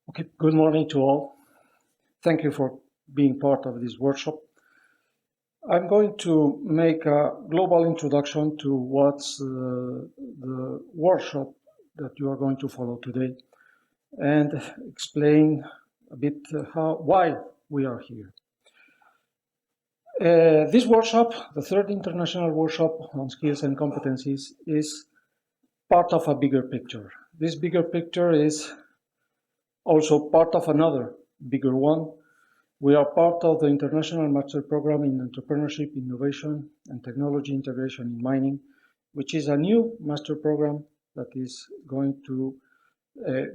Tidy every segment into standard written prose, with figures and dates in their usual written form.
Okay, good morning to all. Thank you for being part of this workshop. I'm going to make a global introduction to what's the workshop that you are going to follow today and explain a bit why we are here. This workshop, the third international workshop on skills and competencies, is part of a bigger picture. This bigger picture is also part of another bigger one. We are part of the International Master Program in Entrepreneurship, Innovation, and Technology Integration in Mining, which is a new master program that is going to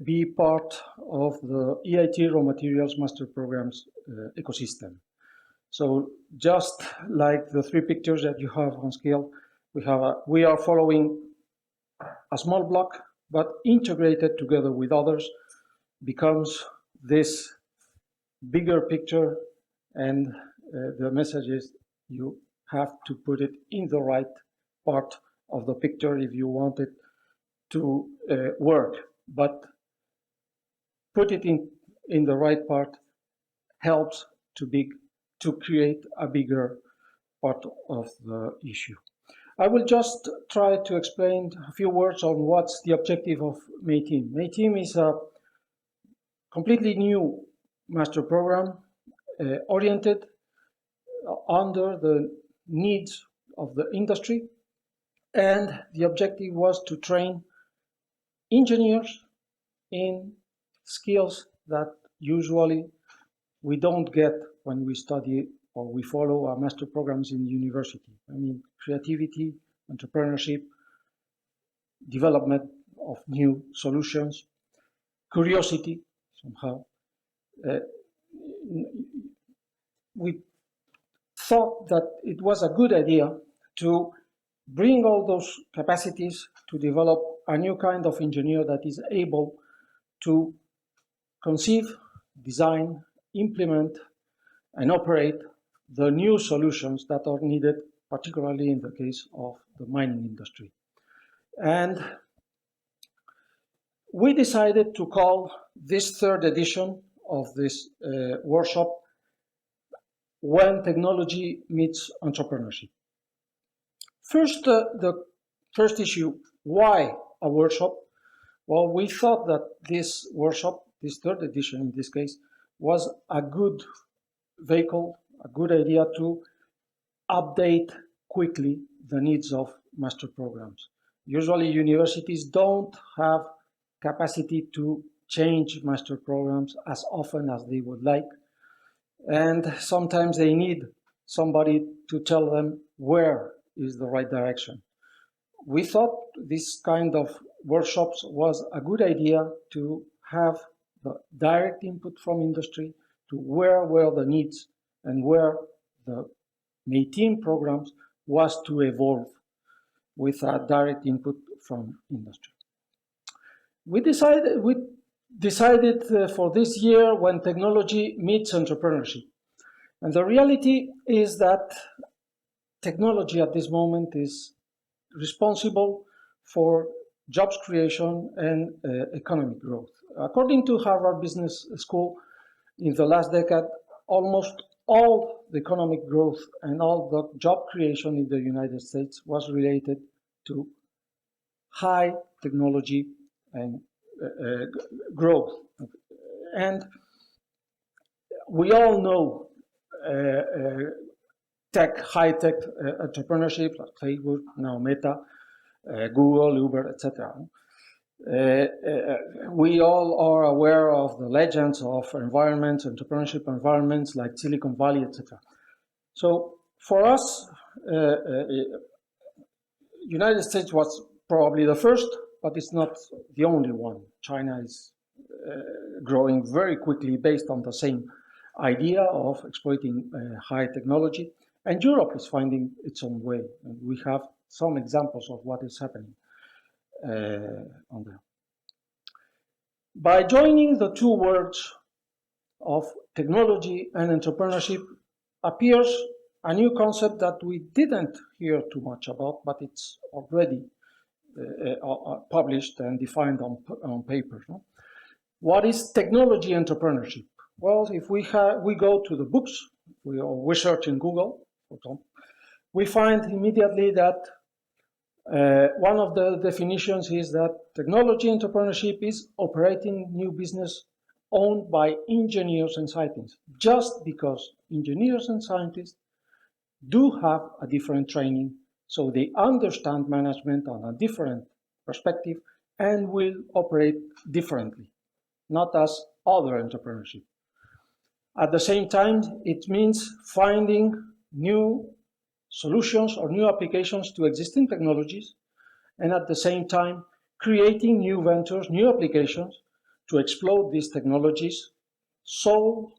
be part of the EIT Raw Materials Master Program's ecosystem. So just like the three pictures that you have on scale, we are following a small block, but integrated together with others becomes this bigger picture, and the message is you have to put it in the right part of the picture if you want it to work. But put it in the right part helps to create a bigger part of the issue. I will just try to explain a few words on what's the objective of MEITIM. MEITIM is a completely new master program oriented under the needs of the industry, and the objective was to train engineers in skills that usually we don't get when we study or we follow our master programs in university. I mean, creativity, entrepreneurship, development of new solutions, curiosity somehow. We thought that it was a good idea to bring all those capacities to develop a new kind of engineer that is able to conceive, design, implement, and operate the new solutions that are needed, particularly in the case of the mining industry. And we decided to call this third edition of this workshop When Technology Meets Entrepreneurship. First, the first issue, why a workshop? Well, we thought that this workshop, this third edition in this case, was a good vehicle, a good idea to update quickly the needs of master programs. Usually universities don't have capacity to change master programs as often as they would like. And sometimes they need somebody to tell them where is the right direction. We thought this kind of workshops was a good idea to have the direct input from industry to where were the needs and where the MEITIM programs was to evolve with a direct input from industry. We decided for this year When Technology Meets Entrepreneurship. And the reality is that technology at this moment is responsible for jobs creation and economic growth. According to Harvard Business School, in the last decade, almost all the economic growth and all the job creation in the United States was related to high technology and growth. And we all know high-tech entrepreneurship like Facebook, now Meta, Google, Uber, etc. We all are aware of the legends of environments, entrepreneurship environments like Silicon Valley, etc. So for us, United States was probably the first, but it's not the only one. China is growing very quickly based on the same idea of exploiting high technology. And Europe is finding its own way. And we have some examples of what is happening on there. By joining the two words of technology and entrepreneurship appears a new concept that we didn't hear too much about, but it's already published and defined on paper. No? What is technology entrepreneurship? Well, if we go to the books, we search in Google, for example, we find immediately that one of the definitions is that technology entrepreneurship is operating new business owned by engineers and scientists, just because engineers and scientists do have a different training, so they understand management on a different perspective and will operate differently, not as other entrepreneurship. At the same time, it means finding new solutions or new applications to existing technologies, and at the same time, creating new ventures, new applications to explode these technologies, solve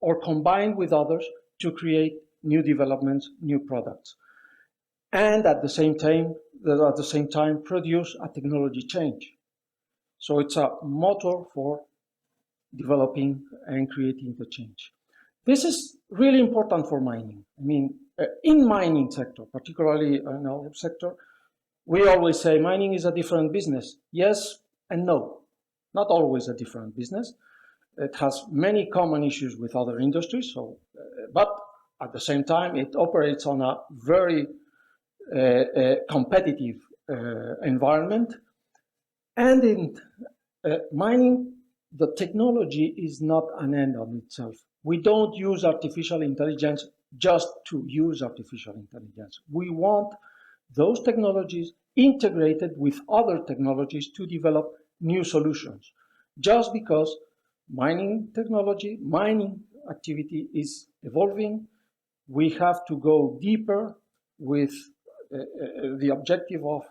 or combine with others to create new developments, new products. And at the same time, produce a technology change. So it's a motor for developing and creating the change. This is really important for mining. I mean, in mining sector, particularly in our sector, we always say mining is a different business. Yes and no, not always a different business. It has many common issues with other industries, but at the same time, it operates on a very competitive environment. And in mining, the technology is not an end on itself. We don't use artificial intelligence just to use artificial intelligence. We want those technologies integrated with other technologies to develop new solutions. Just because mining technology, mining activity is evolving, we have to go deeper with the objective of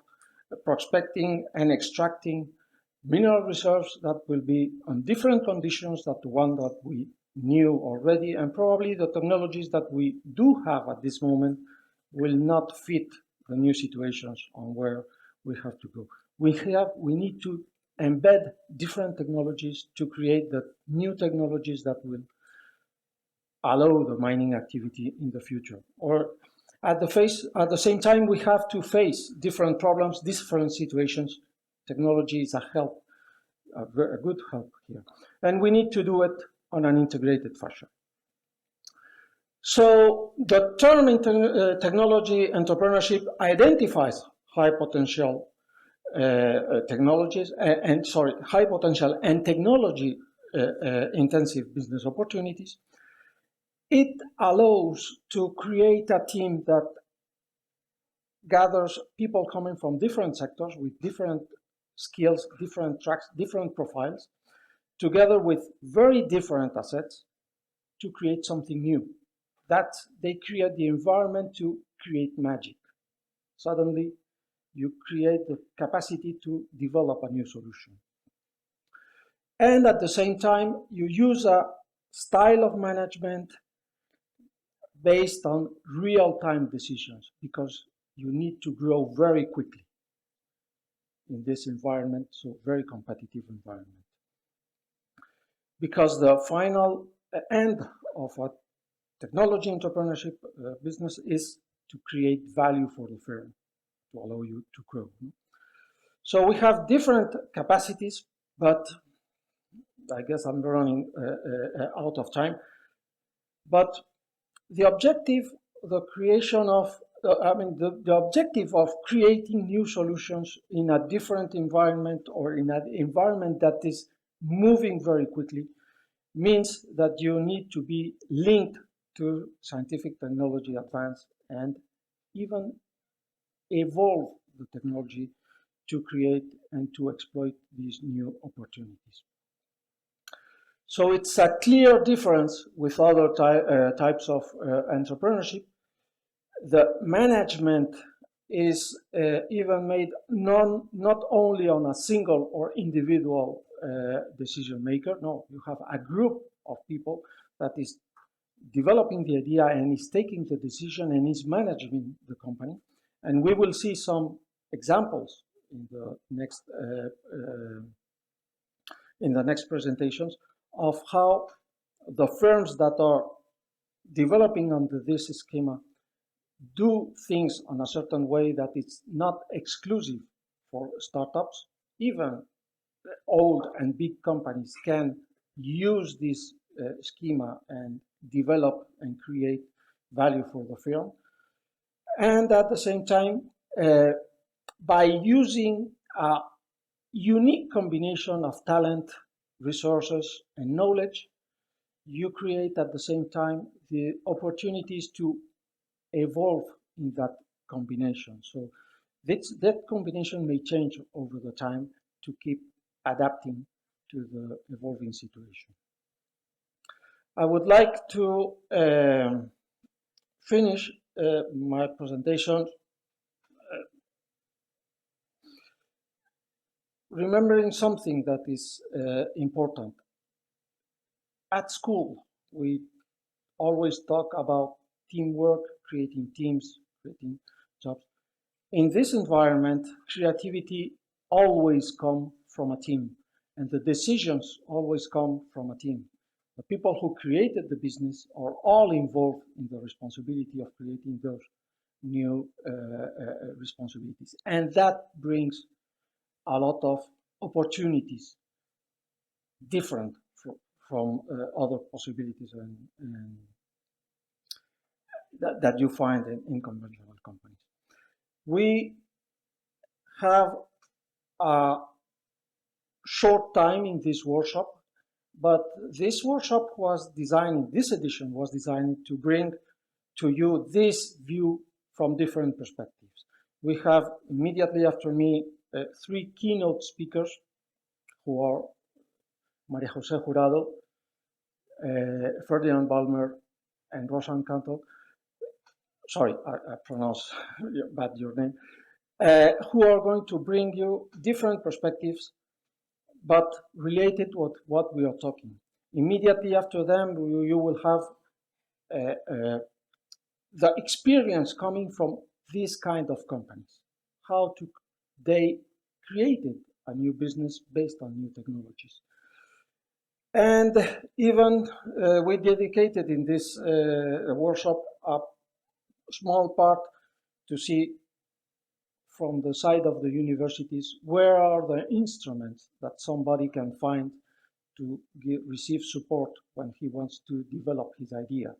prospecting and extracting mineral reserves that will be on different conditions than the one that we knew already, and probably the technologies that we do have at this moment will not fit the new situations on where we have to go. We need to embed different technologies to create the new technologies that will allow the mining activity in the future. Or at the same time, we have to face different problems, different situations. Technology is a good help here. And we need to do it on an integrated fashion. So the term technology entrepreneurship identifies high potential technologies high potential and technology intensive business opportunities. It allows to create a team that gathers people coming from different sectors with different skills, different tracks, different profiles, together with very different assets to create something new. That they create the environment to create magic. Suddenly, you create the capacity to develop a new solution. And at the same time, you use a style of management based on real-time decisions, because you need to grow very quickly in this environment, so very competitive environment. Because the final end of a technology entrepreneurship business is to create value for the firm, to allow you to grow. So we have different capacities, but I guess I'm running out of time. But the objective, the objective of creating new solutions in a different environment, or in an environment that is moving very quickly, means that you need to be linked to scientific technology advance and even evolve the technology to create and to exploit these new opportunities. So it's a clear difference with other types of entrepreneurship. The management is even made not only on a single or individual decision maker. No, you have a group of people that is developing the idea and is taking the decision and is managing the company. And we will see some examples in the next presentations of how the firms that are developing under this schema do things on a certain way that it's not exclusive for startups, even old and big companies can use this schema and develop and create value for the firm. And at the same time, by using a unique combination of talent, resources, and knowledge, you create at the same time the opportunities to evolve in that combination. So that combination may change over the time to keep adapting to the evolving situation. I would like to finish my presentation remembering something that is important. At school, we always talk about teamwork, creating teams, creating jobs. In this environment, creativity always comes from a team, and the decisions always come from a team. The people who created the business are all involved in the responsibility of creating those new responsibilities. And that brings a lot of opportunities different from other possibilities and that you find in conventional companies. We have a short time in this workshop, but this workshop was designed, this edition was designed to bring to you this view from different perspectives. We have immediately after me 3 keynote speakers who are Maria Jose Jurado, Ferdinand Balmer, and Rosan Canto. Sorry, I pronounced bad your name. Who are going to bring you different perspectives, but related with what we are talking. Immediately after them, you will have the experience coming from these kind of companies, how they created a new business based on new technologies. And even we dedicated in this workshop a small part to see from the side of the universities where are the instruments that somebody can find to receive support when he wants to develop his idea.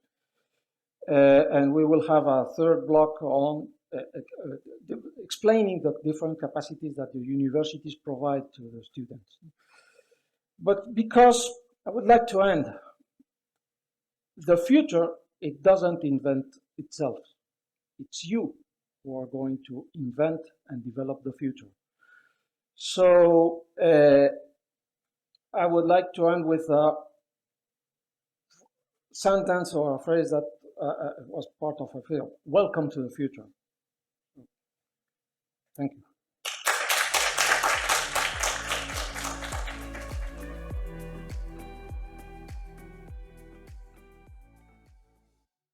And we will have a third block on explaining the different capacities that the universities provide to the students. But because I would like to end, the future, it doesn't invent itself. It's you who are going to invent and develop the future. So I would like to end with a sentence or a phrase that was part of a film. Welcome to the future. Thank you.